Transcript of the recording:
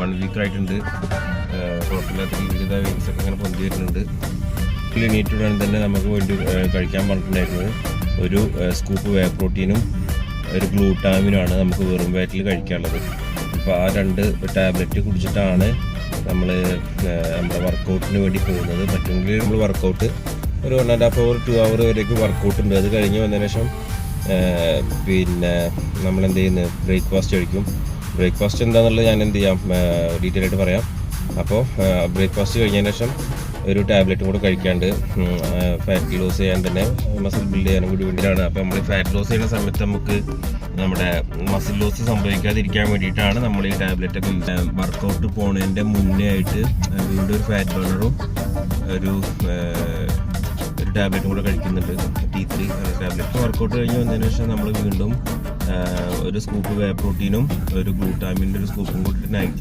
1 week ആയിട്ടുണ്ട്. കുഴപ്പമില്ലാത്ത രീതിയിൽ വെയിറ്റ്സൊക്കെ അങ്ങനെ പൊന്തി വരുന്നുണ്ട്. എണീറ്റുടൻ തന്നെ നമുക്ക് വേണ്ടി കഴിക്കാൻ പറഞ്ഞിട്ടുണ്ടായിരുന്നത് ഒരു സ്കൂപ്പ് വേ പ്രോട്ടീനും ഒരു ഗ്ലൂട്ടാമിനുമാണ് നമുക്ക് വെറും വയറ്റിൽ കഴിക്കാനുള്ളത്. അപ്പോൾ ആ 2 ടാബ്ലറ്റ് കുടിച്ചിട്ടാണ് നമ്മൾ നമ്മുടെ വർക്കൗട്ടിന് വേണ്ടി പോകുന്നത്. പറ്റുമെങ്കിൽ നമ്മൾ വർക്കൗട്ട് ഒരു 1.5 hour 2 hour വരെയൊക്കെ വർക്കൗട്ട് ഉണ്ട്. അത് കഴിഞ്ഞ് വന്നതിന് ശേഷം പിന്നെ നമ്മളെന്ത് ചെയ്യുന്നത് ബ്രേക്ക്ഫാസ്റ്റ് കഴിക്കും. ബ്രേക്ക്ഫാസ്റ്റ് എന്താണെന്നുള്ളത് ഞാൻ എന്ത് ചെയ്യാം ഡീറ്റെയിൽ ആയിട്ട് പറയാം. അപ്പോൾ ബ്രേക്ക്ഫാസ്റ്റ് കഴിഞ്ഞതിന് ശേഷം ഒരു ടാബ്ലറ്റും കൂടെ കഴിക്കാണ്ട് ഫാറ്റ് ലോസ് ചെയ്യാൻ തന്നെ മസിൽ ബിൽഡ് ചെയ്യാനും കൂടി വേണ്ടിയിട്ടാണ്. അപ്പോൾ നമ്മൾ ഫാറ്റ് ലോസ് ചെയ്യുന്ന സമയത്ത് നമുക്ക് നമ്മുടെ മസിൽ ലോസ് സംഭവിക്കാതിരിക്കാൻ വേണ്ടിയിട്ടാണ് നമ്മൾ ഈ ടാബ്ലറ്റൊക്കെ വർക്കൗട്ട് പോണതിൻ്റെ മുന്നേ ആയിട്ട് വീണ്ടും ഒരു ഫാറ്റ് ബേണറും ഒരു ടാബ്ലറ്റും കൂടെ കഴിക്കുന്നുണ്ട്. T3 tablet. വർക്കൗട്ട് കഴിഞ്ഞ് വന്നതിന് ശേഷം നമ്മൾ വീണ്ടും ഒരു സ്കൂപ്പ് വേ പ്രോട്ടീനും ഒരു ഗ്ലൂട്ടാമിൻ്റെ ഒരു സ്കൂപ്പും കൂടി നൈറ്റ്